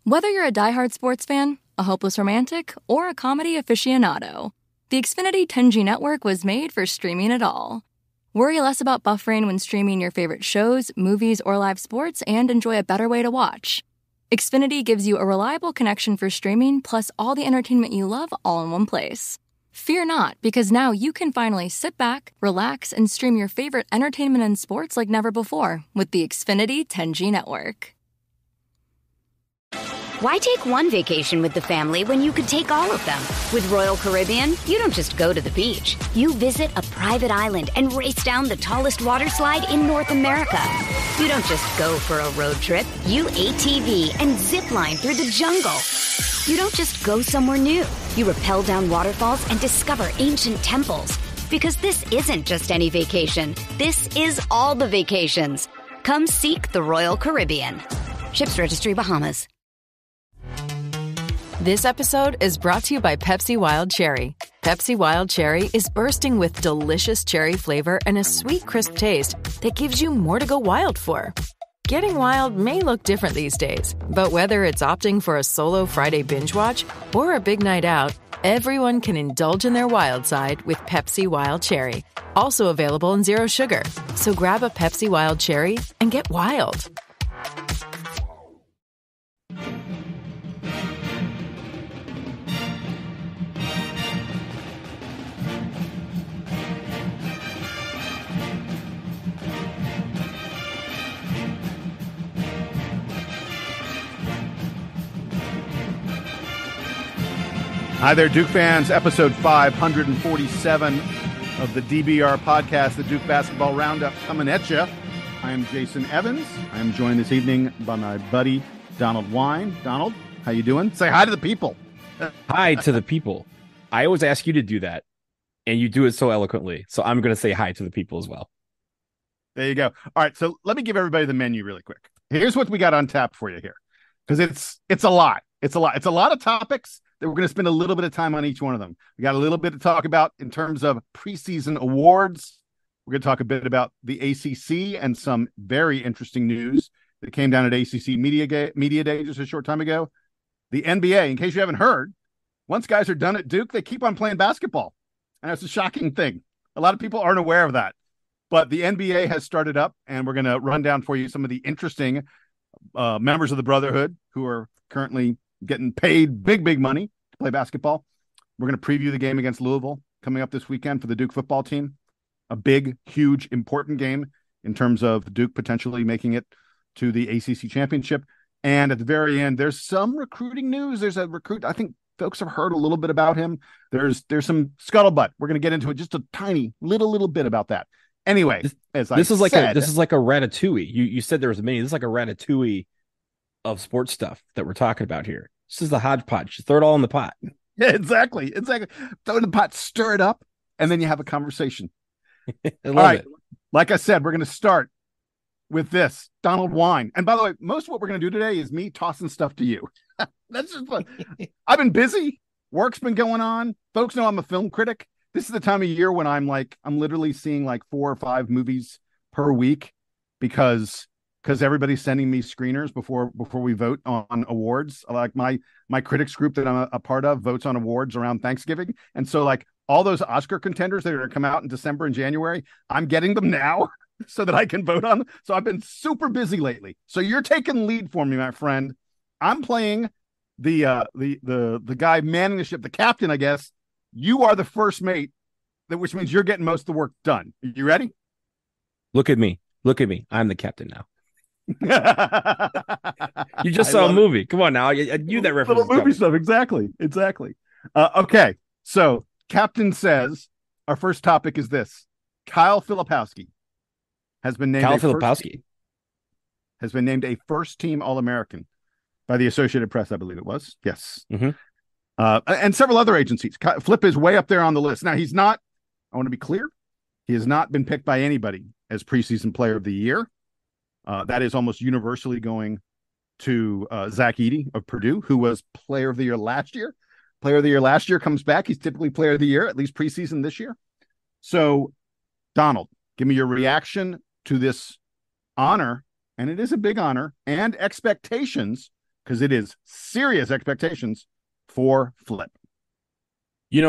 Whether you're a diehard sports fan, a hopeless romantic, or a comedy aficionado, the Xfinity 10G network was made for streaming it all. Worry less about buffering when streaming your favorite shows, movies, or live sports, and enjoy a better way to watch. Xfinity gives you a reliable connection for streaming, plus all the entertainment you love all in one place. Fear not, because now you can finally sit back, relax, and stream your favorite entertainment and sports like never before with the Xfinity 10G network. Why take one vacation with the family when you could take all of them? With Royal Caribbean, you don't just go to the beach. You visit a private island and race down the tallest water slide in North America. You don't just go for a road trip. You ATV and zip line through the jungle. You don't just go somewhere new. You rappel down waterfalls and discover ancient temples. Because this isn't just any vacation. This is all the vacations. Come seek the Royal Caribbean. Ships Registry, Bahamas. This episode is brought to you by Pepsi Wild Cherry. Pepsi Wild Cherry is bursting with delicious cherry flavor and a sweet, crisp taste that gives you more to go wild for. Getting wild may look different these days, but whether it's opting for a solo Friday binge watch or a big night out, everyone can indulge in their wild side with Pepsi Wild Cherry. Also available in Zero Sugar. So grab a Pepsi Wild Cherry and get wild. Hi there, Duke fans. Episode 547 of the DBR podcast, the Duke Basketball Roundup, coming at you. I am Jason Evans. I am joined this evening by my buddy, Donald Wine. Donald, how you doing? Say hi to the people. Hi to the people. I always ask you to do that, and you do it so eloquently. So I'm going to say hi to the people as well. There you go. All right, so let me give everybody the menu really quick. Here's what we got on tap for you here, because it's a lot. It's a lot of topics that we're going to spend a little bit of time on each one of them. We got a little bit to talk about in terms of preseason awards. We're going to talk a bit about the ACC and some very interesting news that came down at ACC Media Day just a short time ago. The NBA, in case you haven't heard, once guys are done at Duke, they keep on playing basketball. And that's a shocking thing. A lot of people aren't aware of that. But the NBA has started up, and we're going to run down for you some of the interesting members of the Brotherhood who are currently getting paid big money to play basketball. We're going to preview the game against Louisville coming up this weekend for the Duke football team. A big, huge, important game in terms of Duke potentially making it to the ACC championship. And at the very end, there's some recruiting news. There's a recruit. I think folks have heard a little bit about him. There's some scuttlebutt. We're going to get into it just a tiny little bit about that. Anyway, this is like a Ratatouille. You said there was a mini. This is like a Ratatouille of sports stuff that we're talking about here. This is the hodgepodge. Just throw it all in the pot. Yeah, exactly. Throw it in the pot, stir it up, and then you have a conversation. All right. Like I said, we're going to start with this, Donald Wine. And by the way, most of what we're going to do today is me tossing stuff to you. That's just fun. I've been busy. Work's been going on. Folks know I'm a film critic. This is the time of year when I'm literally seeing like 4 or 5 movies per week because everybody's sending me screeners before we vote on awards. Like my critics group that I'm a part of votes on awards around Thanksgiving. And so like all those Oscar contenders that are going to come out in December and January, I'm getting them now so that I can vote on them. So I've been super busy lately. So you're taking lead for me, my friend. I'm playing the guy manning the ship, the captain, I guess. You are the first mate, which means you're getting most of the work done. You ready? Look at me. I'm the captain now. You just saw a movie. Come on now. I knew that reference. Little movie stuff. Exactly. Okay. So Captain says our first topic is this. Kyle Filipowski has been named a first-team All-American by the Associated Press, I believe it was. Yes. Mm-hmm. And several other agencies. Flip is way up there on the list. Now, he's not, I want to be clear, he has not been picked by anybody as preseason player of the year. That is almost universally going to Zach Edey of Purdue, who was player of the year last year. Player of the year last year comes back. He's typically player of the year, at least preseason this year. So, Donald, give me your reaction to this honor, and it is a big honor, and expectations because it is serious expectations for Flip.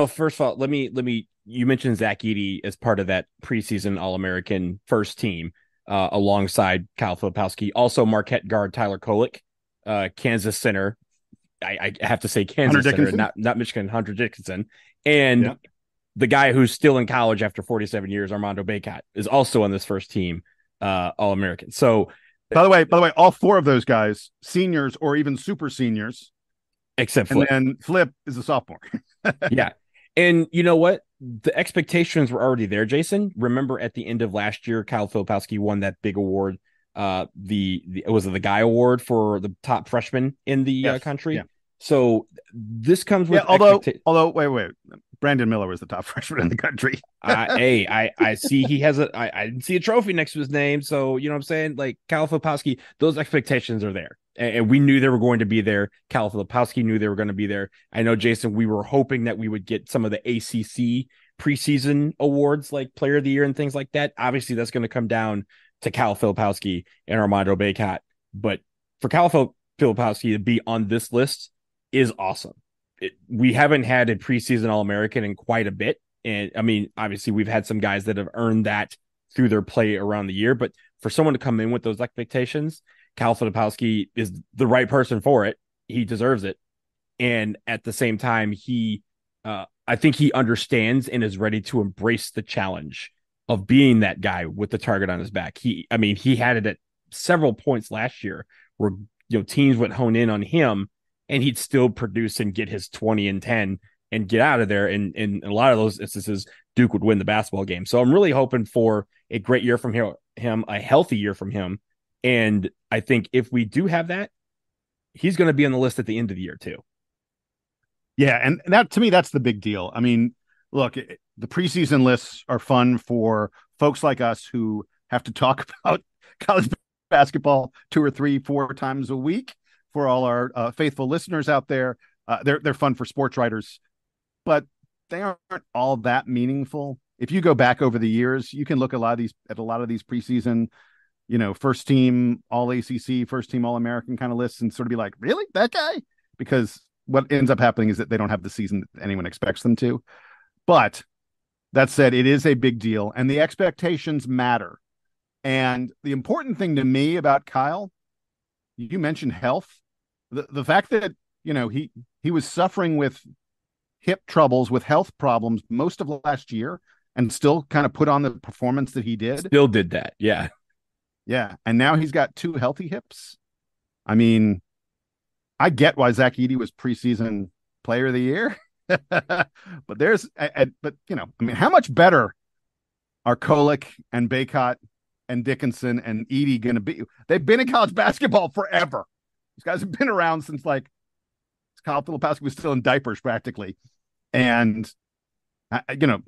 First of all, let me. You mentioned Zach Edey as part of that preseason All-American first team, alongside Kyle Filipowski. Also, Marquette guard Tyler Kolek, Kansas center. I have to say Kansas center, not Michigan. Hunter Dickinson, and the guy who's still in college after 47 years, Armando Bacot, is also on this first team All-American. So, by the way, all four of those guys, seniors or even super seniors, except Flip. And then Flip is a sophomore. Yeah. And you know what? The expectations were already there, Jason. Remember at the end of last year, Kyle Filipowski won that big award. Was it the Guy Award for the top freshman in the country? Yeah. So this comes with although wait. Brandon Miller was the top freshman in the country. I see he has I didn't see a trophy next to his name. So, you know what I'm saying? Like Kyle Filipowski, those expectations are there. And we knew they were going to be there. Kyle Filipowski knew they were going to be there. I know, Jason, we were hoping that we would get some of the ACC preseason awards like Player of the Year and things like that. Obviously, that's going to come down to Kyle Filipowski and Armando Bacot. But for Kyle Filipowski to be on this list is awesome. We haven't had a preseason All-American in quite a bit. And I mean, obviously, we've had some guys that have earned that through their play around the year. But for someone to come in with those expectations, Kyle Filipowski is the right person for it. He deserves it. And at the same time, I think he understands and is ready to embrace the challenge of being that guy with the target on his back. He had it at several points last year where, teams would hone in on him and he'd still produce and get his 20 and 10 and get out of there. And in a lot of those instances, Duke would win the basketball game. So I'm really hoping for a great year from him, a healthy year from him. And I think if we do have that, he's going to be on the list at the end of the year too. Yeah. And that, to me, that's the big deal. I mean, look, the preseason lists are fun for folks like us who have to talk about college basketball 2 or 3, 4 times a week. For all our faithful listeners out there, they're fun for sports writers, but they aren't all that meaningful. If you go back over the years, you can look at a lot of these preseason, first team All ACC, first team All American kind of lists, and sort of be like, really, that guy? Because what ends up happening is that they don't have the season that anyone expects them to. But that said, it is a big deal, and the expectations matter. And the important thing to me about Kyle, you mentioned health. The fact that, he was suffering with hip troubles, with health problems most of last year and still kind of put on the performance that he did. Still did that. Yeah. Yeah. And now he's got 2 healthy hips. I mean, I get why Zach Edey was preseason player of the year, but how much better are Kolek and Bacot and Dickinson and Edey going to be? They've been in college basketball forever. These guys have been around since Kyle Filipowski was still in diapers practically. And,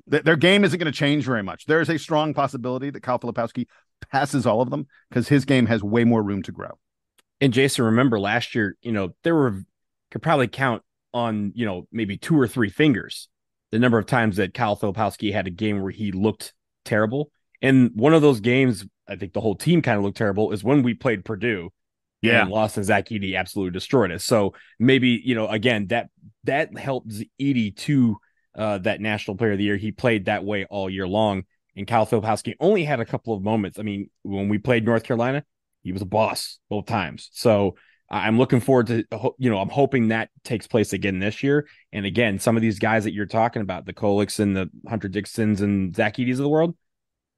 their game isn't going to change very much. There is a strong possibility that Kyle Filipowski passes all of them because his game has way more room to grow. And Jason, remember last year, could probably count on, maybe 2 or 3 fingers the number of times that Kyle Filipowski had a game where he looked terrible. And one of those games, I think the whole team kind of looked terrible, is when we played Purdue. Yeah, and lost, and Zach Edey absolutely destroyed us. So maybe, again, that helped Edey to that National Player of the Year. He played that way all year long. And Kyle Filipowski only had a couple of moments. I mean, when we played North Carolina, he was a boss both times. So I'm looking forward to, I'm hoping that takes place again this year. And again, some of these guys that you're talking about, the Koleks and the Hunter Dixons and Zach Edeys of the world,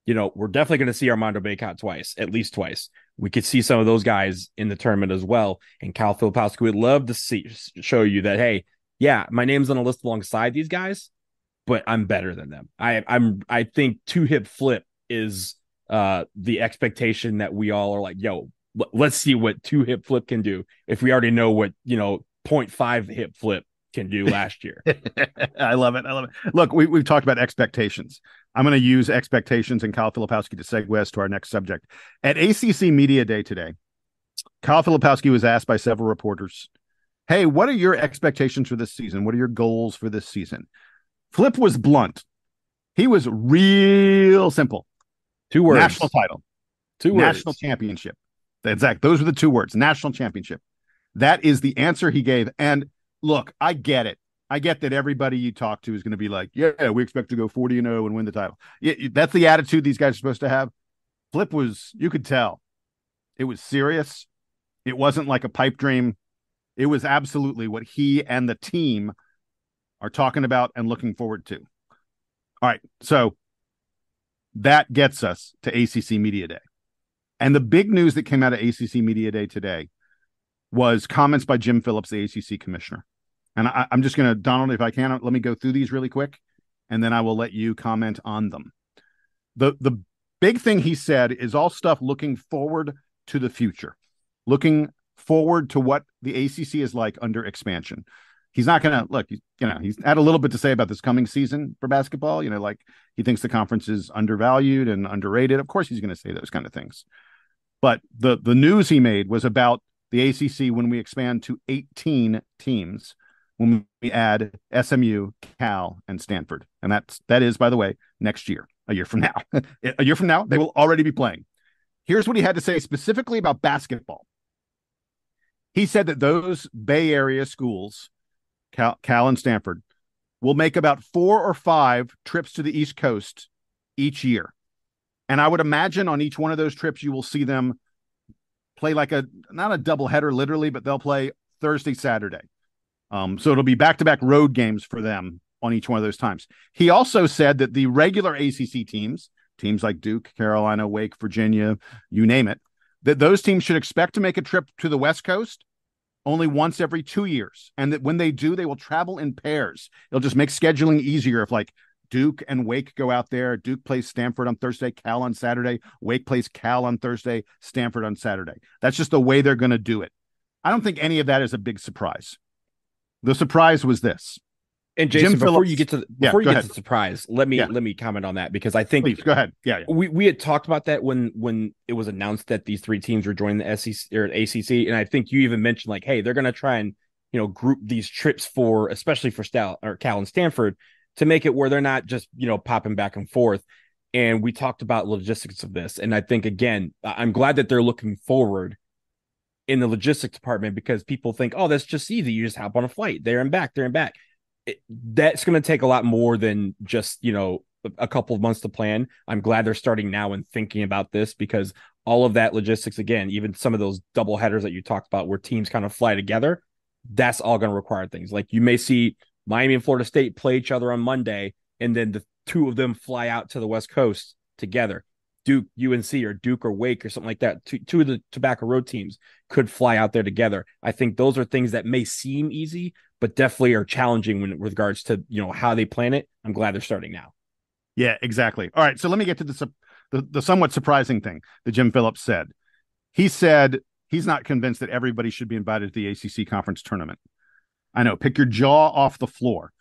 we're definitely going to see Armando Bacot at least twice. We could see some of those guys in the tournament as well. And Kyle Filipowski would love to show you that, hey, yeah, my name's on a list alongside these guys, but I'm better than them. I think 2-hip flip is the expectation that we all are like, yo, let's see what 2-hip flip can do if we already know what 0.5 hip flip can do last year. I love it. Look, we've talked about expectations. I'm going to use expectations and Kyle Filipowski to segue us to our next subject. At ACC Media Day today, Kyle Filipowski was asked by several reporters, hey, what are your expectations for this season? What are your goals for this season? Flip was blunt. He was real simple. 2 words. National title. 2 words. National championship. Exactly. Those were the 2 words. National championship. That is the answer he gave. And look, I get it. I get that everybody you talk to is going to be like, yeah, we expect to go 40-0 and win the title. Yeah, that's the attitude these guys are supposed to have. Flip was, you could tell, it was serious. It wasn't like a pipe dream. It was absolutely what he and the team are talking about and looking forward to. All right, so that gets us to ACC Media Day. And the big news that came out of ACC Media Day today was comments by Jim Phillips, the ACC commissioner. And I'm just going to, Donald, if I can, let me go through these really quick, and then I will let you comment on them. The big thing he said is all stuff looking forward to the future, looking forward to what the ACC is like under expansion. He's not going to look, he's had a little bit to say about this coming season for basketball. Like he thinks the conference is undervalued and underrated. Of course, he's going to say those kind of things. But the news he made was about the ACC when we expand to 18 teams, when we add SMU, Cal, and Stanford. And that is, by the way, next year, a year from now. A year from now, they will already be playing. Here's what he had to say specifically about basketball. He said that those Bay Area schools, Cal and Stanford, will make about 4 or 5 trips to the East Coast each year. And I would imagine on each one of those trips, you will see them play like not a doubleheader literally, but they'll play Thursday, Saturday. So it'll be back-to-back road games for them on each one of those times. He also said that the regular ACC teams like Duke, Carolina, Wake, Virginia, you name it, that those teams should expect to make a trip to the West Coast only once every 2 years. And that when they do, they will travel in pairs. It'll just make scheduling easier if like Duke and Wake go out there. Duke plays Stanford on Thursday, Cal on Saturday. Wake plays Cal on Thursday, Stanford on Saturday. That's just the way they're going to do it. I don't think any of that is a big surprise. The surprise was this. And Jason, before you get to the surprise, let me comment on that, because I think please, go ahead. Yeah. We had talked about that when it was announced that these 3 teams were joining the SEC or ACC, and I think you even mentioned like, hey, they're going to try and group these trips for, especially for Cal and Stanford, to make it where they're not just popping back and forth. And we talked about logistics of this, and I think again, I'm glad that they're looking forward in the logistics department, because people think, oh, that's just easy. You just hop on a flight there and back. That's going to take a lot more than just, a couple of months to plan. I'm glad they're starting now and thinking about this, because all of that logistics, again, even some of those double headers that you talked about where teams kind of fly together, that's all going to require things. Like you may see Miami and Florida State play each other on Monday, and then the 2 of them fly out to the West Coast together. Duke, UNC, or Duke or Wake or something like that. 2 of the Tobacco Road teams could fly out there together. I think those are things that may seem easy, but definitely are challenging with regards to how they plan it. I'm glad they're starting now. Yeah, exactly. All right, so let me get to the somewhat surprising thing that Jim Phillips said. He said he's not convinced that everybody should be invited to the ACC conference tournament. I know, pick your jaw off the floor.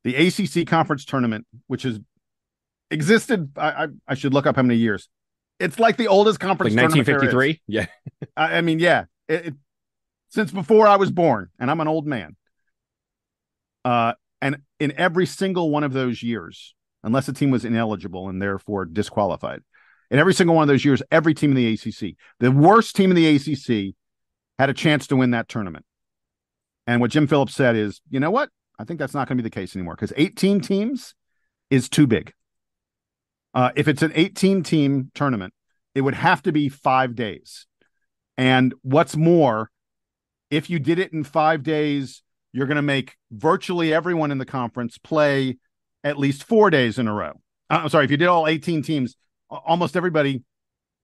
The ACC conference tournament, which has existed, I should look up how many years. It's like the oldest conference like tournament 1953. Yeah. I mean, yeah. Since before I was born, and I'm an old man. And in every single one of those years, unless a team was ineligible and therefore disqualified, in every single one of those years, every team in the ACC, the worst team in the ACC, had a chance to win that tournament. And what Jim Phillips said is, you know what? I think that's not going to be the case anymore, because 18 teams is too big. If it's an 18-team tournament, it would have to be 5 days. And what's more, if you did it in 5 days, you're going to make virtually everyone in the conference play at least 4 days in a row. I'm sorry, if you did all 18 teams, almost everybody,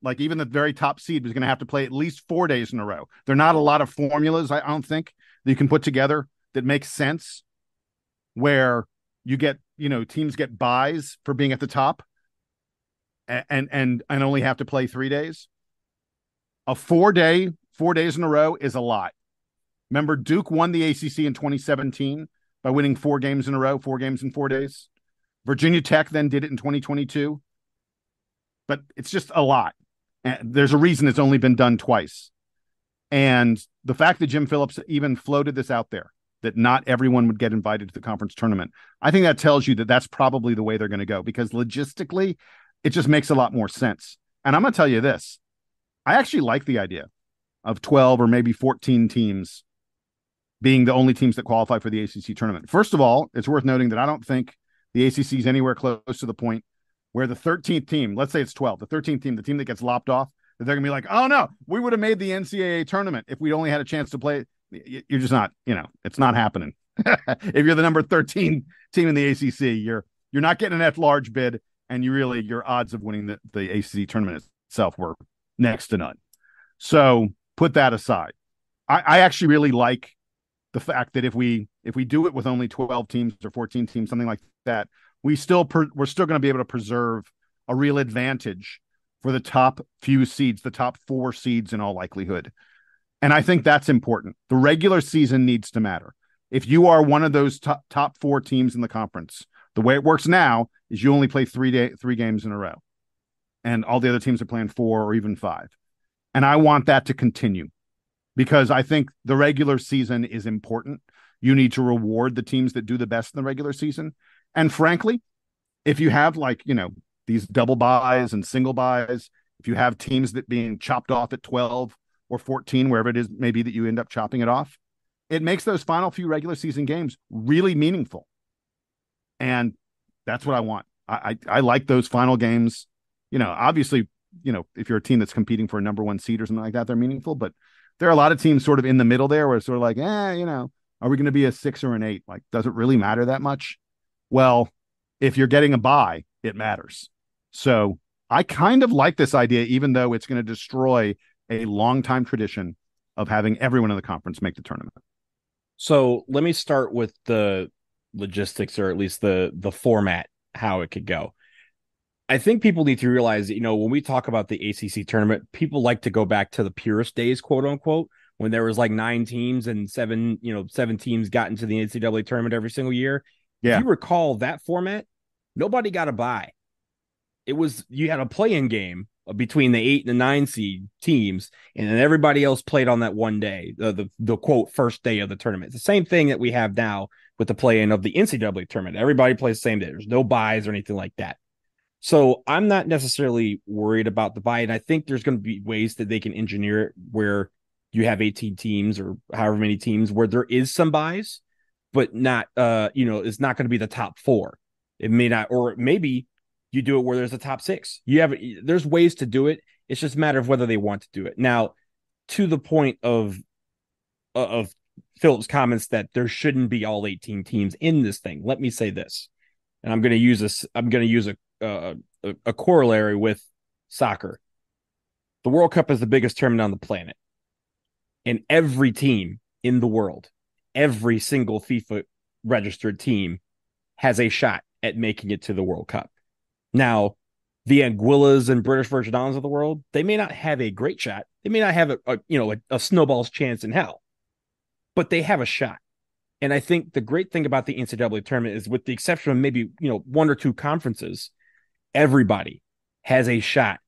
like even the very top seed, was going to have to play at least 4 days in a row. There are not a lot of formulas, I don't think, that you can put together that make sense, where you get, teams get buys for being at the top and only have to play 3 days. A 4 days in a row is a lot. Remember, Duke won the ACC in 2017 by winning 4 games in a row, 4 games in 4 days. Virginia Tech then did it in 2022. But it's just a lot. And there's a reason it's only been done twice. And the fact that Jim Phillips even floated this out there, that not everyone would get invited to the conference tournament, I think that tells you that that's probably the way they're going to go, because logistically, it just makes a lot more sense. And I'm going to tell you this. I actually like the idea of 12 or maybe 14 teams being the only teams that qualify for the ACC tournament. First of all, it's worth noting that I don't think the ACC is anywhere close to the point where the 13th team, let's say it's 12, the 13th team, the team that gets lopped off, that they're going to be like, oh no, we would have made the NCAA tournament if we only had a chance to play. You're just not, it's not happening. If you're the number 13 team in the ACC, you're not getting an at-large bid, and your odds of winning the ACC tournament itself were next to none. So put that aside. I actually really like the fact that if we do it with only 12 teams or 14 teams, something like that, we're still going to be able to preserve a real advantage for the top few seeds, the top 4 seeds in all likelihood. And I think that's important. The regular season needs to matter. If you are one of those top 4 teams in the conference, the way it works now is you only play 3 games in a row, and all the other teams are playing 4 or even 5. And I want that to continue, because I think the regular season is important. You need to reward the teams that do the best in the regular season. And frankly, if you have these double buys and single buys, if you have teams that being chopped off at 12 or 14, wherever it is, maybe that you end up chopping it off, it makes those final few regular season games really meaningful. And that's what I want. I like those final games. Obviously, if you're a team that's competing for a number 1 seed or something like that, they're meaningful. But there are a lot of teams sort of in the middle there where it's sort of like, are we going to be a 6 or an 8? Like, does it really matter that much? Well, if you're getting a bye, it matters. So I kind of like this idea, even though it's going to destroy a long-time tradition of having everyone in the conference make the tournament. So let me start with the logistics, or at least the format, how it could go. I think people need to realize that, when we talk about the ACC tournament, people like to go back to the purest days, quote unquote, when there was like 9 teams and 7 teams got into the NCAA tournament every single year. Yeah. If you recall that format, nobody got a bye. You had a play-in game between the 8 and the 9 seed teams, and then everybody else played on that one day, the quote first day of the tournament. It's the same thing that we have now with the play-in of the NCAA tournament. Everybody plays the same day. There's no buys or anything like that. So I'm not necessarily worried about the bye, and I think there's going to be ways that they can engineer it where you have 18 teams or however many teams where there is some buys, but not, it's not going to be the top 4. It may not, or maybe you do it where there's a top 6. There's ways to do it. It's just a matter of whether they want to do it. Now, to the point of Philip's comments that there shouldn't be all 18 teams in this thing, let me say this, and I'm going to use this. I'm going to use a corollary with soccer. The World Cup is the biggest tournament on the planet, and every team in the world, every single FIFA registered team, has a shot at making it to the World Cup. Now, the Anguillas and British Virgin Islands of the world, they may not have a great shot. They may not have a snowball's chance in hell, but they have a shot. And I think the great thing about the NCAA tournament is, with the exception of maybe 1 or 2 conferences, everybody has a shot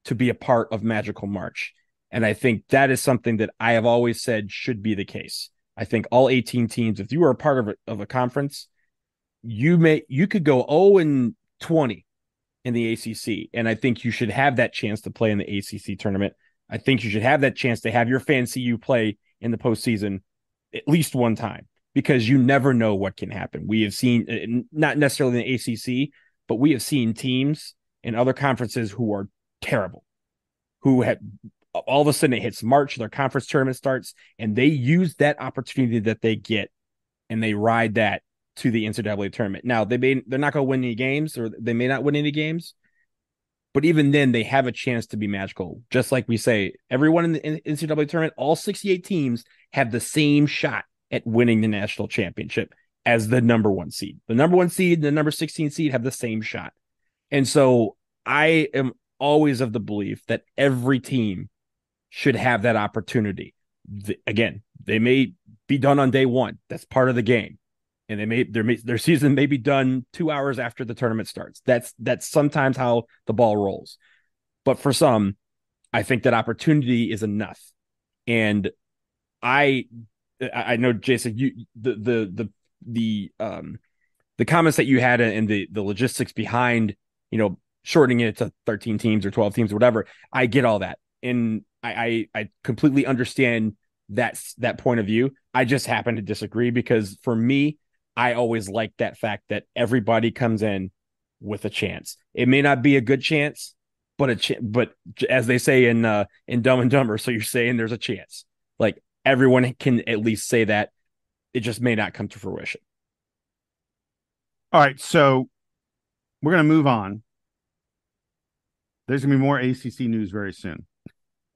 to be a part of Magical March. And I think that is something that I have always said should be the case. I think all 18 teams, if you are a part of a conference, you could go 0-20 in the ACC, and I think you should have that chance to play in the ACC tournament. I think you should have that chance to have your fan see you play in the postseason at least one time, because you never know what can happen. We have seen, not necessarily in the ACC, but we have seen teams in other conferences who are terrible, who have all of a sudden it hits March, their conference tournament starts, and they use that opportunity that they get, and they ride that to the NCAA tournament. Now, they're not going to win any games, or they may not win any games, but even then they have a chance to be magical. Just like we say, everyone in the NCAA tournament, all 68 teams have the same shot at winning the national championship as the number 1 seed. The number 1 seed and the number 16 seed have the same shot. And so I am always of the belief that every team should have that opportunity. Again, they may be done on day 1. That's part of the game. And their season may be done 2 hours after the tournament starts. That's sometimes how the ball rolls. But for some, I think that opportunity is enough. And I know, Jason, the comments that you had and the logistics behind, shortening it to 13 teams or 12 teams or whatever, I get all that. And I completely understand that point of view. I just happen to disagree because for me, I always like that fact that everybody comes in with a chance. It may not be a good chance, but but as they say in Dumb and Dumber, so you're saying there's a chance. Like everyone can at least say that. It just may not come to fruition. All right, so we're going to move on. There's going to be more ACC news very soon.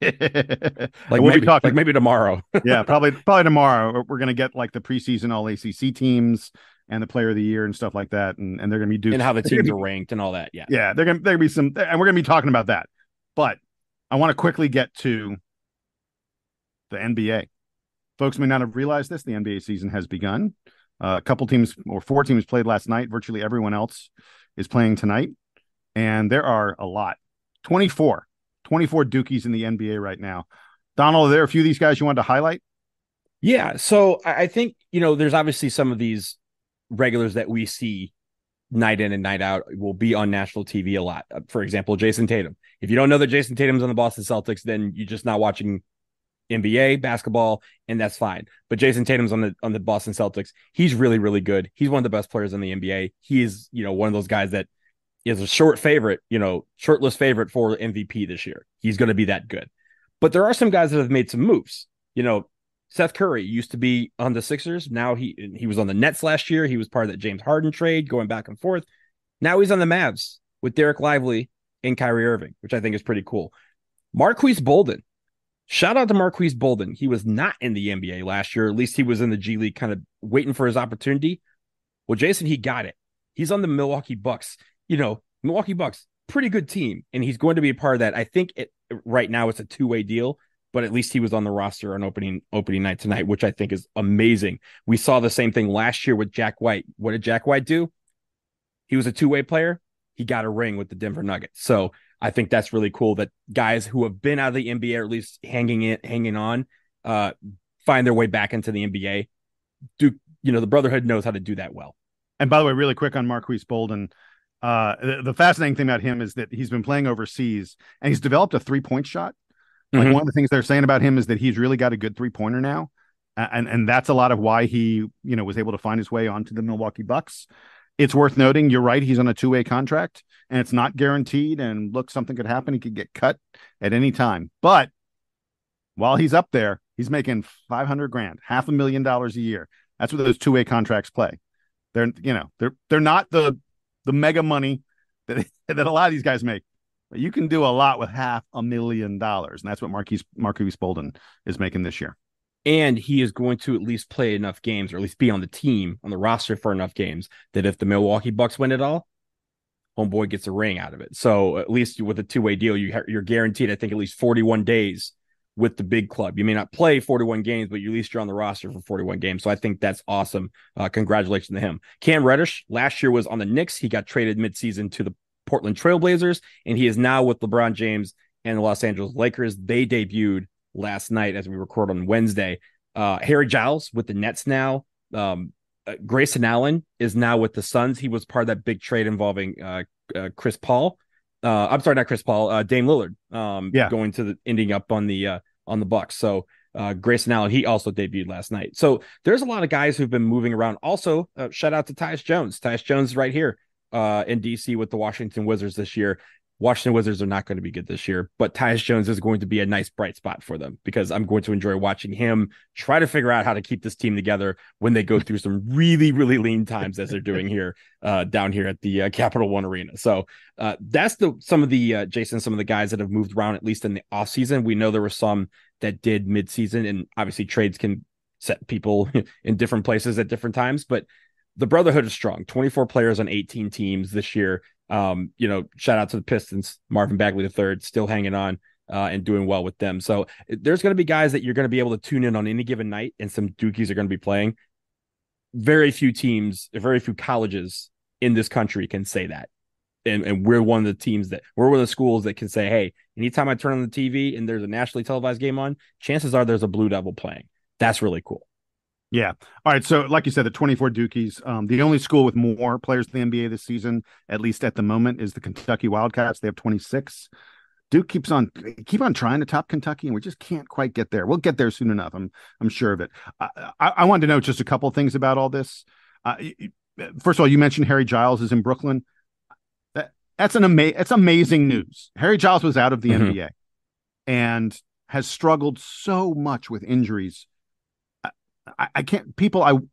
Like maybe tomorrow. Yeah, probably tomorrow. We're going to get like the preseason all ACC teams and the player of the year and stuff like that. And they're going to be Dukes. And how the teams are ranked and all that. Yeah. Yeah, they're going to be some, and we're going to be talking about that. But I want to quickly get to the NBA. Folks may not have realized this. The NBA season has begun. A couple teams or 4 teams played last night. Virtually everyone else is playing tonight. And there are a lot. 24 Dukies in the NBA right now. Donald, are there a few of these guys you wanted to highlight? Yeah. So I think, there's obviously some of these regulars that we see night in and night out will be on national TV a lot. For example, Jason Tatum. If you don't know that Jason Tatum's on the Boston Celtics, then you're just not watching NBA basketball, and that's fine. But Jason Tatum's on the Boston Celtics. He's really, really good. He's one of the best players in the NBA. He is, one of those guys that is a shortlist favorite for MVP this year. He's going to be that good. But there are some guys that have made some moves. Seth Curry used to be on the Sixers. Now he was on the Nets last year. He was part of that James Harden trade going back and forth. Now he's on the Mavs with Derek Lively and Kyrie Irving, which I think is pretty cool. Marquise Bolden. Shout out to Marquise Bolden. He was not in the NBA last year. At least he was in the G League kind of waiting for his opportunity. Well, Jason, he got it. He's on the Milwaukee Bucks. Milwaukee Bucks, pretty good team. And he's going to be a part of that. I think right now it's a 2-way deal, but at least he was on the roster on opening night tonight, which I think is amazing. We saw the same thing last year with Jack White. What did Jack White do? He was a 2-way player. He got a ring with the Denver Nuggets. So I think that's really cool that guys who have been out of the NBA, or at least hanging on, find their way back into the NBA. The Brotherhood knows how to do that well. And by the way, really quick on Marquise Bolden, the fascinating thing about him is that he's been playing overseas and he's developed a 3-point shot. Like one of the things they're saying about him is that he's really got a good 3-pointer now. And that's a lot of why he, was able to find his way onto the Milwaukee Bucks. It's worth noting, you're right, he's on a 2-way contract and it's not guaranteed. And look, something could happen. He could get cut at any time. But while he's up there, he's making $500,000, $500,000 a year. That's what those 2-way contracts play. They're not the mega money that a lot of these guys make. But you can do a lot with $500,000. And that's what Marquise Bolden is making this year. And he is going to at least play enough games, or at least be on the team, on the roster for enough games, that if the Milwaukee Bucks win it all, homeboy gets a ring out of it. So at least with a 2-way deal, you're guaranteed, I think, at least 41 days with the big club. You may not play 41 games, but at least you're on the roster for 41 games. So I think that's awesome. Congratulations to him. Cam Reddish last year was on the Knicks. He got traded midseason to the Portland Trailblazers, and he is now with LeBron James and the Los Angeles Lakers. They debuted last night as we record on Wednesday. Harry Giles with the Nets now. Grayson Allen is now with the Suns. He was part of that big trade involving Chris Paul. I'm sorry, not Chris Paul. Dame Lillard. Going to ending up on the Bucks. So Grayson Allen, he also debuted last night. So there's a lot of guys who've been moving around. Also, shout out to Tyus Jones. Tyus Jones is right here in DC with the Washington Wizards this year. Washington Wizards are not going to be good this year, but Tyus Jones is going to be a nice bright spot for them because I'm going to enjoy watching him try to figure out how to keep this team together when they go through some really, really lean times as they're doing here down here at the Capital One Arena. So that's some of the guys that have moved around, at least in the offseason. We know there were some that did midseason, and obviously trades can set people in different places at different times, but the Brotherhood is strong. 24 players on 18 teams this year. Shout out to the Pistons, Marvin Bagley III, still hanging on and doing well with them. So there's going to be guys that you're going to be able to tune in on any given night, and some Dukies are going to be playing. Very few teams, very few colleges in this country can say that. And we're one of the schools that can say, hey, anytime I turn on the TV and there's a nationally televised game on, chances are there's a Blue Devil playing. That's really cool. Yeah. All right. So like you said, the 24 Dukies, the only school with more players in the NBA this season, at least at the moment, is the Kentucky Wildcats. They have 26. Duke keep on trying to top Kentucky, and we just can't quite get there. We'll get there soon enough. I'm sure of it. I wanted to know just a couple of things about all this. First of all, you mentioned Harry Giles is in Brooklyn. That's amazing news. Harry Giles was out of the NBA and has struggled so much with injuries. I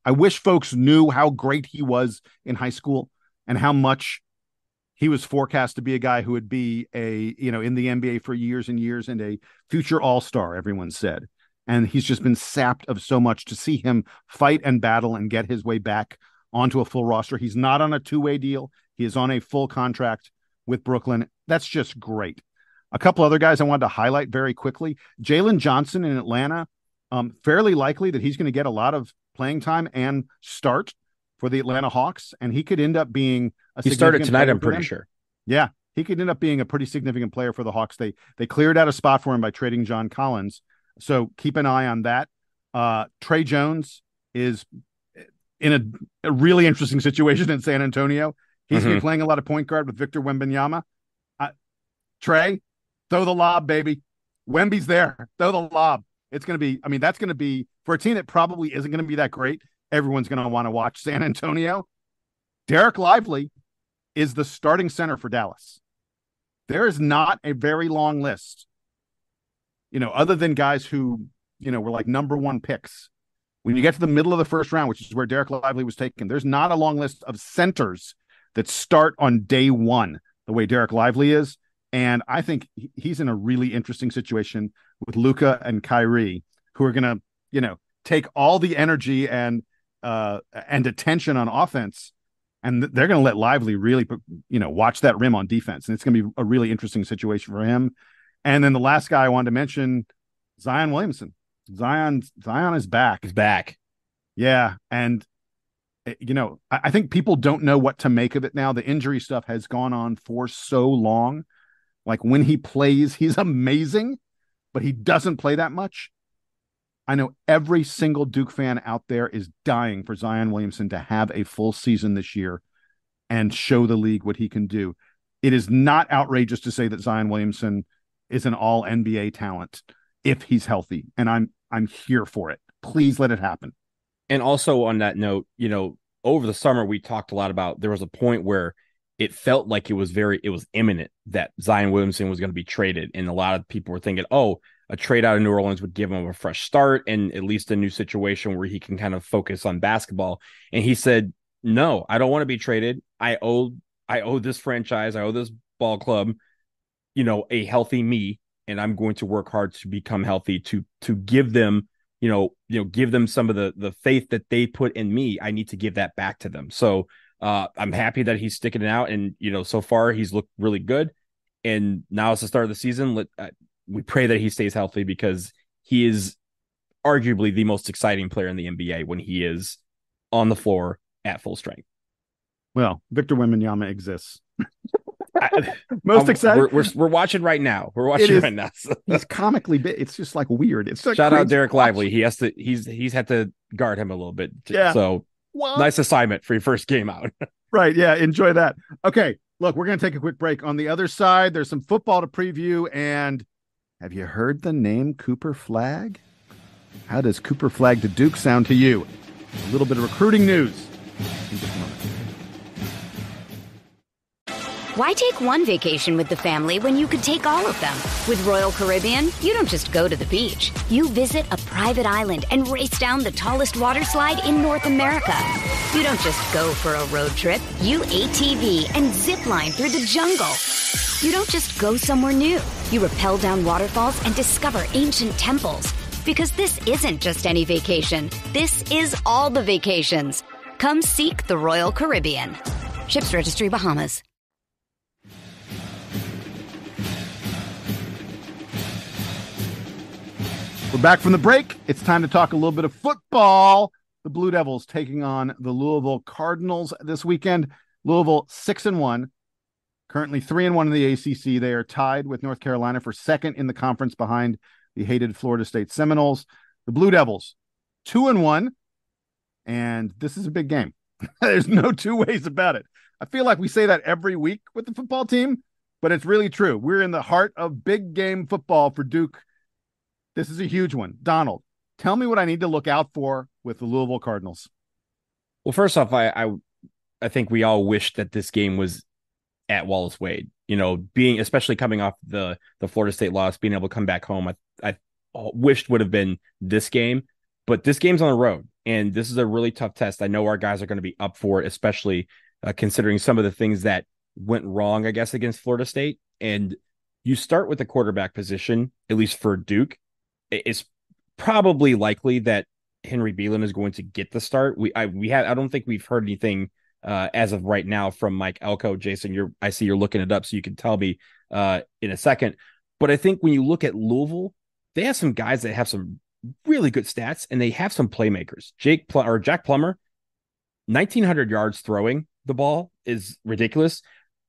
wish folks knew how great he was in high school and how much he was forecast to be a guy who would be in the NBA for years and years and a future all-star, everyone said. And he's just been sapped of so much. To see him fight and battle and get his way back onto a full roster. He's not on a two-way deal. He is on a full contract with Brooklyn. That's just great. A couple other guys I wanted to highlight very quickly. Jalen Johnson in Atlanta, fairly likely that he's going to get a lot of playing time and start for the Atlanta Hawks, and he could end up being he started tonight, I'm pretty sure. Yeah, he could end up being a pretty significant player for the Hawks. They cleared out a spot for him by trading John Collins, so keep an eye on that. Trey Jones is in a really interesting situation in San Antonio. He's going to be playing a lot of point guard with Victor Wembanyama. Trey, throw the lob, baby. Wemby's there. Throw the lob. It's going to be, that's going to be, for a team that probably isn't going to be that great, everyone's going to want to watch San Antonio. Derek Lively is the starting center for Dallas. There is not a very long list, other than guys who, were like number one picks. When you get to the middle of the first round, which is where Derek Lively was taken, there's not a long list of centers that start on day one the way Derek Lively is. And I think he's in a really interesting situation with Luka and Kyrie, who are going to, take all the energy and attention on offense, and they're going to let Lively really, watch that rim on defense. And it's going to be a really interesting situation for him. And then the last guy I wanted to mention, Zion Williamson. Zion is back. He's back. Yeah. And, I think people don't know what to make of it now. The injury stuff has gone on for so long. Like when he plays, he's amazing, but he doesn't play that much. I know every single Duke fan out there is dying for Zion Williamson to have a full season this year and show the league what he can do. It is not outrageous to say that Zion Williamson is an all NBA talent if he's healthy. And I'm here for it. Please let it happen. And also on that note, over the summer, we talked a lot about, there was a point where it felt like it was imminent that Zion Williamson was going to be traded. And a lot of people were thinking, a trade out of New Orleans would give him a fresh start and at least a new situation where he can kind of focus on basketball. And he said, no, I don't want to be traded. I owe this franchise, I owe this ball club, a healthy me. And I'm going to work hard to become healthy, to give them, give them some of the faith that they put in me. I need to give that back to them. So I'm happy that he's sticking it out. And, so far he's looked really good. And now it's the start of the season. We pray that he stays healthy because he is arguably the most exciting player in the NBA when he is on the floor at full strength. Well, Victor Wembanyama exists. Most exciting. We're watching right now. We're watching right now. So. He's comically big. It's just like weird. It's like shout out Derek Lively. He's had to guard him a little bit. Yeah. So nice assignment for your first game out. Right. Yeah. Enjoy that. Okay. Look, we're going to take a quick break. On the other side, there's some football to preview. And have you heard the name Cooper Flagg? How does Cooper Flagg to Duke sound to you? A little bit of recruiting news in just a moment. Why take one vacation with the family when you could take all of them? With Royal Caribbean, you don't just go to the beach. You visit a private island and race down the tallest water slide in North America. You don't just go for a road trip. You ATV and zip line through the jungle. You don't just go somewhere new. You rappel down waterfalls and discover ancient temples. Because this isn't just any vacation. This is all the vacations. Come seek the Royal Caribbean. Ships Registry, Bahamas. We're back from the break. It's time to talk a little bit of football. The Blue Devils taking on the Louisville Cardinals this weekend. Louisville 6-1, currently 3-1 in the ACC. They are tied with North Carolina for second in the conference behind the hated Florida State Seminoles. The Blue Devils 2-1, and this is a big game. There's no two ways about it. I feel like we say that every week with the football team, but it's really true. We're in the heart of big game football for Duke. This is a huge one. Donald, tell me what I need to look out for with the Louisville Cardinals. Well, first off, I think we all wish that this game was at Wallace Wade. Being especially coming off the Florida State loss, being able to come back home, I wished would have been this game. But this game's on the road, and this is a really tough test. I know our guys are going to be up for it, especially considering some of the things that went wrong, I guess, against Florida State. And you start with the quarterback position, at least for Duke. It's probably likely that Henry Beelan is going to get the start. I don't think we've heard anything as of right now from Mike Elko. Jason, I see you're looking it up, so you can tell me in a second. But I think when you look at Louisville, they have some guys that have some really good stats, and they have some playmakers. Jack Plummer, 1,900 yards throwing the ball is ridiculous,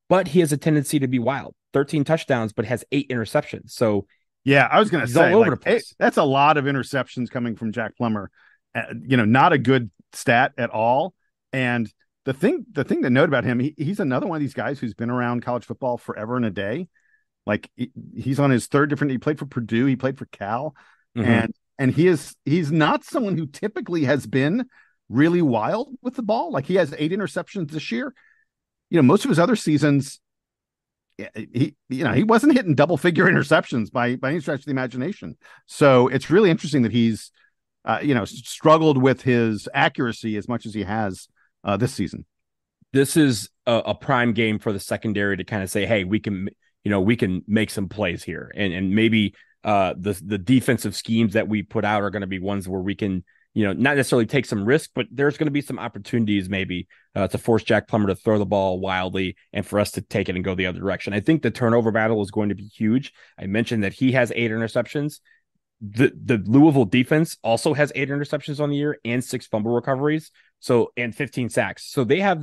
but he has a tendency to be wild. 13 touchdowns, but has 8 interceptions. So yeah, I was going to say, that's a lot of interceptions coming from Jack Plummer. Not a good stat at all. And the thing to note about him, he's another one of these guys who's been around college football forever and a day. Like he's on his third different. He played for Purdue. He played for Cal, and he's not someone who typically has been really wild with the ball. Like he has 8 interceptions this year. Most of his other seasons, he wasn't hitting double figure interceptions by any stretch of the imagination. So it's really interesting that he's struggled with his accuracy as much as he has this season. This is a prime game for the secondary to kind of say, hey, we can make some plays here, and maybe the defensive schemes that we put out are going to be ones where we can, not necessarily take some risk, but there's going to be some opportunities maybe to force Jack Plummer to throw the ball wildly and for us to take it and go the other direction. I think the turnover battle is going to be huge. I mentioned that he has 8 interceptions. The Louisville defense also has 8 interceptions on the year and 6 fumble recoveries. And 15 sacks. So they have,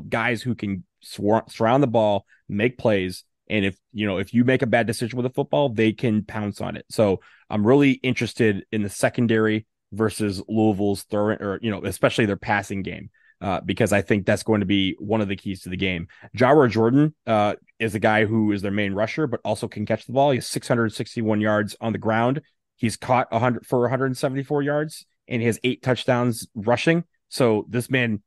guys who can surround the ball, make plays. And if you make a bad decision with a football, they can pounce on it. So I'm really interested in the secondary versus Louisville's throwing, or, especially their passing game, because I think that's going to be one of the keys to the game. Jawar Jordan is a guy who is their main rusher, but also can catch the ball. He has 661 yards on the ground. He's caught 174 yards, and he has 8 touchdowns rushing. So this man,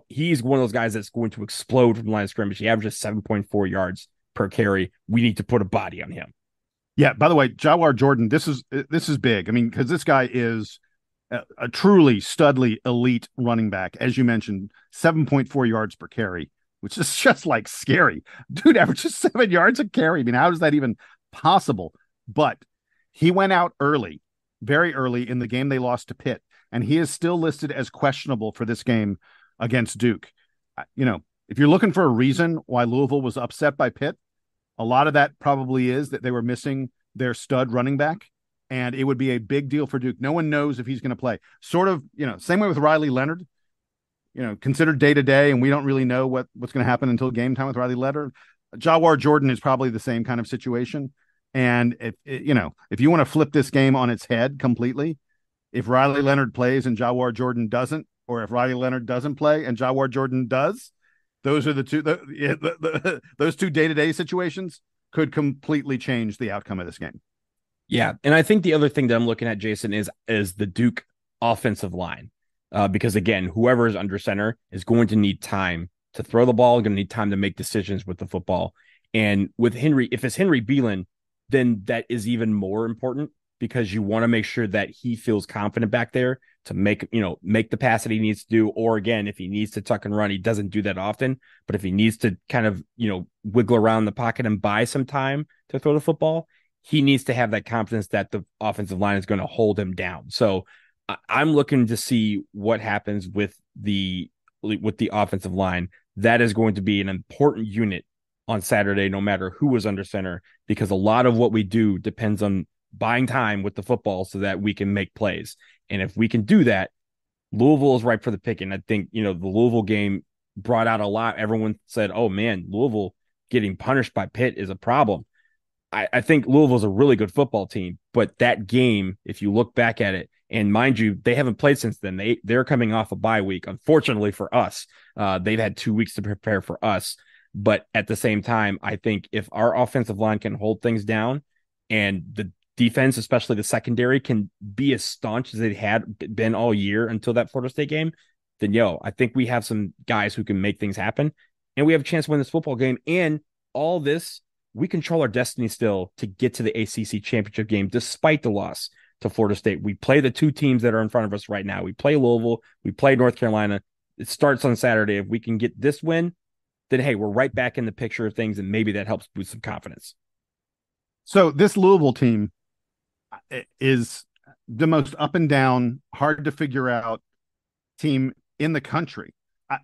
he's one of those guys that's going to explode from the line of scrimmage. He averages 7.4 yards per carry. We need to put a body on him. Yeah. By the way, Jawar Jordan, this is big. I mean, because this guy is a truly studly elite running back. As you mentioned, 7.4 yards per carry, which is just like scary. Dude averages 7 yards a carry. I mean, how is that even possible? But he went out early, very early in the game they lost to Pitt, and he is still listed as questionable for this game against Duke. If you're looking for a reason why Louisville was upset by Pitt, a lot of that probably is that they were missing their stud running back, and it would be a big deal for Duke. No one knows if he's going to play. Sort of, same way with Riley Leonard, considered day to day, and we don't really know what's going to happen until game time with Riley Leonard. Jawar Jordan is probably the same kind of situation. And if you want to flip this game on its head completely, if Riley Leonard plays and Jawar Jordan doesn't, or if Riley Leonard doesn't play and Jawar Jordan does, those are the two. Those two day-to-day situations could completely change the outcome of this game. Yeah, and I think the other thing that I'm looking at, Jason, is the Duke offensive line, because again, whoever is under center is going to need time to throw the ball, going to need time to make decisions with the football. And with Henry, if it's Henry Beelan, then that is even more important, because you want to make sure that he feels confident back there to make the pass that he needs to do. Or again, if he needs to tuck and run, he doesn't do that often, but if he needs to kind of, wiggle around the pocket and buy some time to throw the football, he needs to have that confidence that the offensive line is going to hold him down. So I'm looking to see what happens with the offensive line. That is going to be an important unit on Saturday, no matter who is under center, because a lot of what we do depends on buying time with the football so that we can make plays. And if we can do that, Louisville is ripe for the picking. I think, the Louisville game brought out a lot. Everyone said, oh man, Louisville getting punished by Pitt is a problem. I think Louisville's a really good football team, but that game, if you look back at it, and mind you, they haven't played since then. They're coming off a bye week. Unfortunately for us, they've had 2 weeks to prepare for us. But at the same time, I think if our offensive line can hold things down and the defense, especially the secondary, can be as staunch as they had been all year until that Florida State game, then I think we have some guys who can make things happen, and we have a chance to win this football game. And all this, we control our destiny still to get to the ACC championship game, despite the loss to Florida State. We play the two teams that are in front of us right now. We play Louisville. We play North Carolina. It starts on Saturday. If we can get this win, then, hey, we're right back in the picture of things, and maybe that helps boost some confidence. So this Louisville team is the most up and down, hard to figure out team in the country.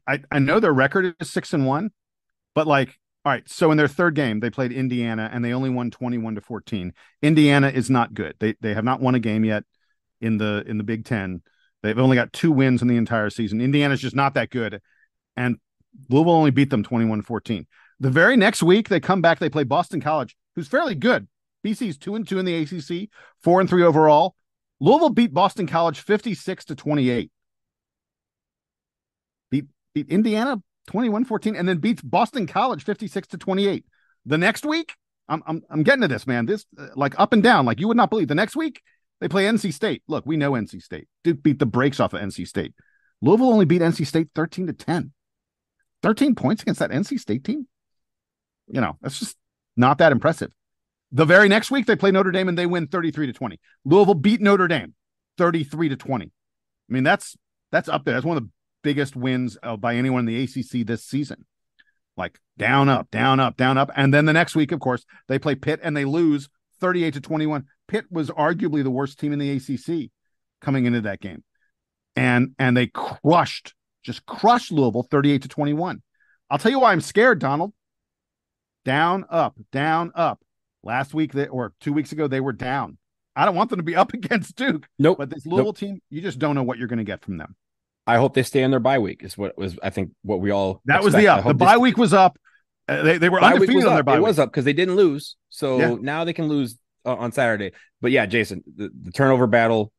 I know their record is 6-1, but all right. So in their third game, they played Indiana and they only won 21-14. Indiana is not good. They have not won a game yet in the Big Ten. They've only got 2 wins in the entire season. Indiana's just not that good. And Louisville only beat them 21-14. The very next week, they come back. They play Boston College, who's fairly good. BC's 2-2 in the ACC, 4-3 overall. Louisville beat Boston College 56-28. Beat Indiana 21-14, and then beats Boston College 56-28. The next week, I'm getting to this, man. This up and down, like you would not believe. The next week, they play NC State. Look, we know NC State. Duke beat the brakes off of NC State. Louisville only beat NC State 13-10. 13 points against that NC State team? That's just not that impressive. The very next week, they play Notre Dame and they win 33-20. Louisville beat Notre Dame 33-20. I mean, that's up there. That's one of the biggest wins by anyone in the ACC this season. Down, up, down, up, down, up. And then the next week, of course, they play Pitt and they lose 38-21. Pitt was arguably the worst team in the ACC coming into that game. And they crushed Louisville 38-21. I'll tell you why I'm scared, Donald. Down, up, down, up. Last week, or 2 weeks ago, they were down. I don't want them to be up against Duke. Nope. But this Louisville team, you just don't know what you're going to get from them. I hope they stay on their bye week. Is what was, I think, what we all that expect. was the up. The bye week was up. They were undefeated on their bye week. It was up because they didn't lose. So now they can lose on Saturday. But yeah, Jason, the turnover battle,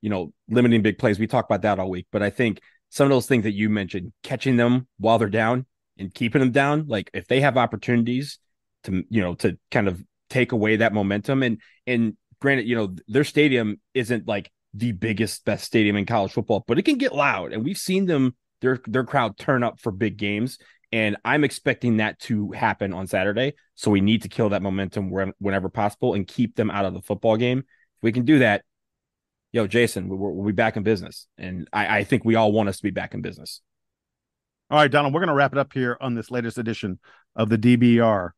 limiting big plays. We talk about that all week. But I think some of those things that you mentioned, catching them while they're down and keeping them down, if they have opportunities to kind of take away that momentum, and granted, their stadium isn't the biggest, best stadium in college football, but it can get loud, and we've seen their crowd turn up for big games, and I'm expecting that to happen on Saturday. So we need to kill that momentum whenever possible and keep them out of the football game. If we can do that, Jason, we'll be back in business, and I think we all want us to be back in business. All right, Donald, we're going to wrap it up here on this latest edition of the DBR,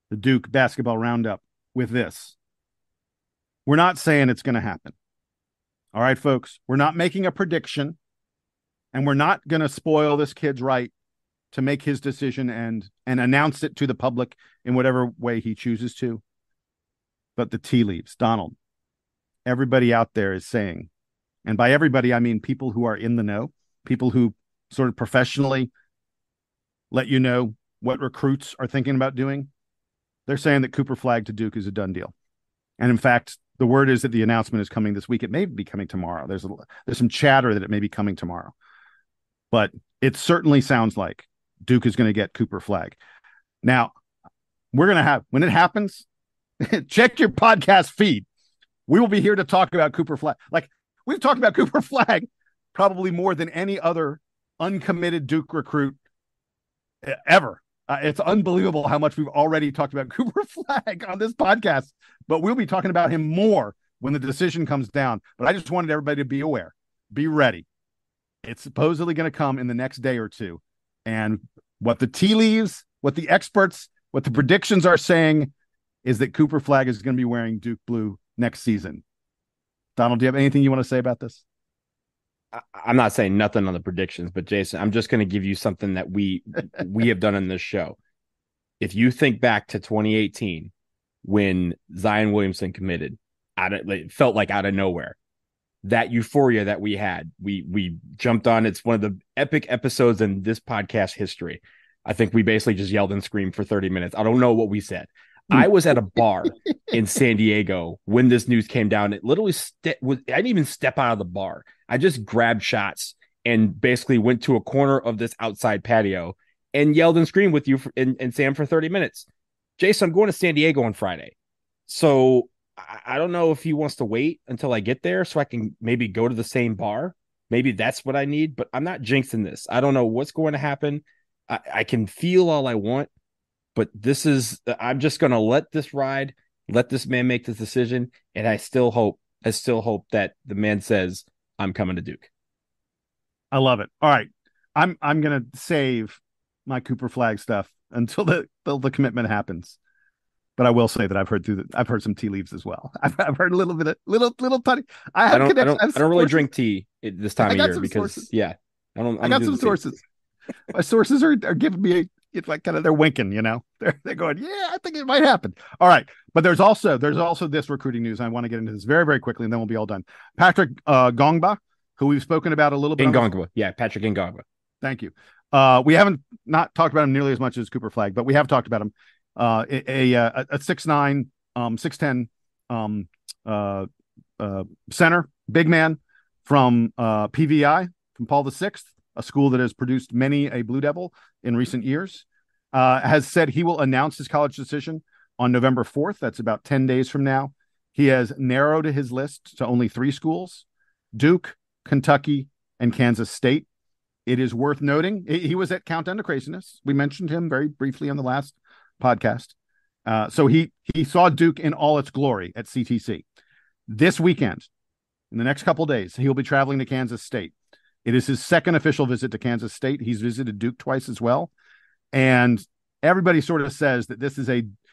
the Duke Basketball Roundup, with this. We're not saying it's going to happen. All right, folks, we're not making a prediction, and we're not going to spoil this kid's right to make his decision and announce it to the public in whatever way he chooses to. But the tea leaves, Donald, everybody out there is saying, and by everybody, I mean people who are in the know, people who sort of professionally let you know what recruits are thinking about doing. They're saying that Cooper Flagg to Duke is a done deal. And in fact, the word is that the announcement is coming this week. It may be coming tomorrow. There's some chatter that it may be coming tomorrow. But it certainly sounds like Duke is going to get Cooper Flagg. Now, we're going to have, when it happens, check your podcast feed. We will be here to talk about Cooper Flagg. We've talked about Cooper Flagg probably more than any other uncommitted Duke recruit ever. It's unbelievable how much we've already talked about Cooper Flagg on this podcast, but we'll be talking about him more when the decision comes down. But I just wanted everybody to be aware, be ready. It's supposedly going to come in the next day or two. And what the tea leaves, what the experts, what the predictions are saying is that Cooper Flagg is going to be wearing Duke blue next season. Donald, do you have anything you want to say about this? I'm not saying nothing on the predictions, but Jason, I'm just going to give you something that we have done in this show. If you think back to 2018, when Zion Williamson committed, it felt like out of nowhere. That euphoria that we had, we jumped on. It's one of the epic episodes in this podcast history. I think we basically just yelled and screamed for 30 minutes. I don't know what we said. I was at a bar in San Diego when this news came down. It literally I didn't even step out of the bar. I just grabbed shots and basically went to a corner of this outside patio and yelled and screamed with you and Sam for 30 minutes. Jason, I'm going to San Diego on Friday. So I don't know if he wants to wait until I get there so I can maybe go to the same bar. Maybe that's what I need, but I'm not jinxing this. I don't know what's going to happen. I can feel all I want, but I'm just going to let this ride, let this man make this decision. And I still hope that the man says, I'm coming to Duke. I love it. All right. I'm going to save my Cooper Flagg stuff until the commitment happens. But I will say that I've heard some tea leaves as well. I've heard a little bit of little tutty. I don't really drink tea this time of year because sources. I got some sources. My sources are giving me it's like kind of they're winking, they're going, yeah, I think it might happen. All right, but there's also this recruiting news. I want to get into this very, very quickly, and then we'll be all done. Patrick Ngongba, who we've spoken about a little bit. Patrick Ngongba. Thank you. We haven't not talked about him nearly as much as Cooper Flagg, but we have talked about him. A 6'9", 6'10", center, big man from PVI, from Paul VI, a school that has produced many a Blue Devil in recent years, has said he will announce his college decision on November 4th. That's about 10 days from now. He has narrowed his list to only 3 schools: Duke, Kentucky, and Kansas State. It is worth noting he was at Countdown to Craziness. We mentioned him very briefly on the last podcast. So he saw Duke in all its glory at CTC. This weekend, in the next couple of days, he'll be traveling to Kansas State. It is his second official visit to Kansas State. He's visited Duke twice as well. And everybody sort of says that this is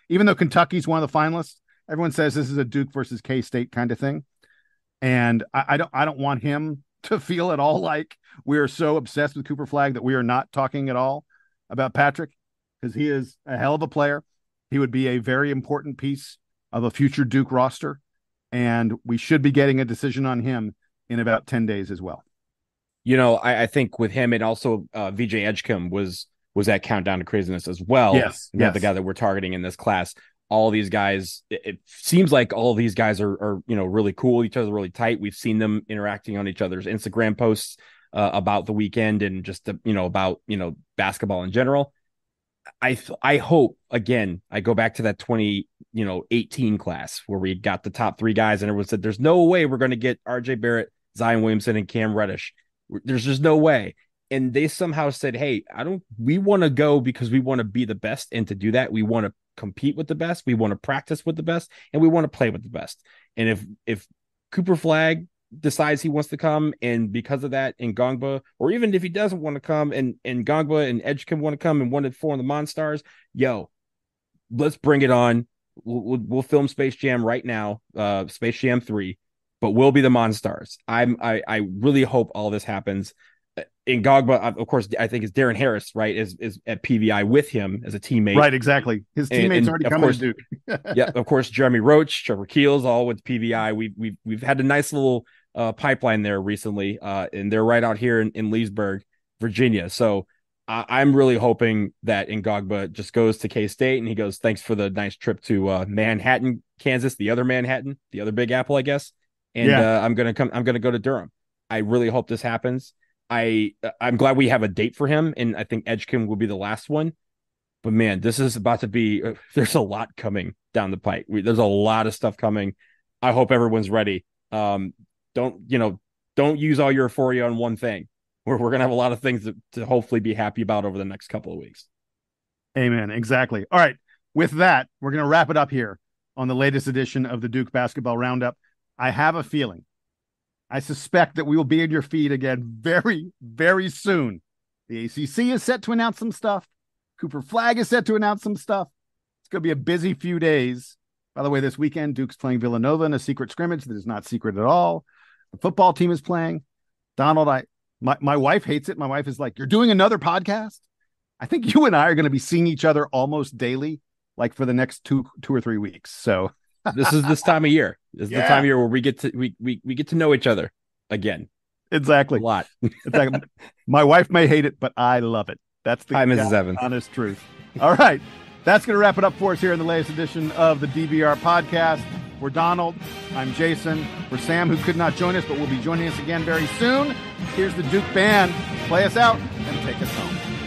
even though Kentucky's one of the finalists, everyone says this is a Duke versus K-State kind of thing. And I don't want him to feel at all like we are so obsessed with Cooper Flagg that we are not talking at all about Patrick, because he is a hell of a player. He would be a very important piece of a future Duke roster, and we should be getting a decision on him in about 10 days as well. I think with him, and also VJ Edgecombe was at Countdown to Craziness as well. Yes. The guy that we're targeting in this class. All these guys, it seems like all these guys are really cool. Each other really tight. We've seen them interacting on each other's Instagram posts about the weekend and just about basketball in general. I hope, again, I go back to that 2018 class where we got the top 3 guys and everyone said there's no way we're going to get RJ Barrett, Zion Williamson, and Cam Reddish. There's just no way. And they somehow said, hey, we want to go because we want to be the best. And to do that, we want to compete with the best. We want to practice with the best, and we want to play with the best. And if Cooper Flagg decides he wants to come, and because of that, Ngongba, or even if he doesn't want to come, and Ngongba and Edgecombe want to come and want to form the Monstars, let's bring it on. We'll film Space Jam right now, Space Jam 3, but we'll be the Monstars. I really hope all this happens. Ngongba, of course, I think it's Darren Harris, right, is at PVI with him as a teammate. Right, exactly. His teammates already coming to Duke. Yeah, of course, Jeremy Roach, Trevor Keels, all with PVI. We've had a nice little pipeline there recently, and they're right out here in Leesburg, Virginia. So I'm really hoping that Ngongba just goes to K-State and he goes, thanks for the nice trip to Manhattan, Kansas, the other Manhattan, the other Big Apple, I guess. And I'm gonna go to Durham. I really hope this happens. I'm glad we have a date for him, and I think Edgecombe will be the last one. But man, this is about to be. There's a lot coming down the pipe. There's a lot of stuff coming. I hope everyone's ready. Don't use all your euphoria on one thing. We're gonna have a lot of things to hopefully be happy about over the next couple of weeks. Amen. Exactly. All right. With that, we're gonna wrap it up here on the latest edition of the Duke Basketball Roundup. I have a feeling. I suspect that we will be in your feed again very, very soon. The ACC is set to announce some stuff. Cooper Flagg is set to announce some stuff. It's going to be a busy few days. By the way, this weekend, Duke's playing Villanova in a secret scrimmage that is not secret at all. The football team is playing. Donald, my wife hates it. My wife is like, you're doing another podcast? I think you and I are going to be seeing each other almost daily, like for the next two or 3 weeks. So this is this time of year. This is the time of year where we get to know each other again. Exactly. A lot. Exactly. My wife may hate it, but I love it. That's the Mrs. Evans. Honest truth. All right. That's going to wrap it up for us here in the latest edition of the DBR podcast. We're Donald. I'm Jason. We're Sam, who could not join us, but will be joining us again very soon. Here's the Duke band. Play us out and take us home.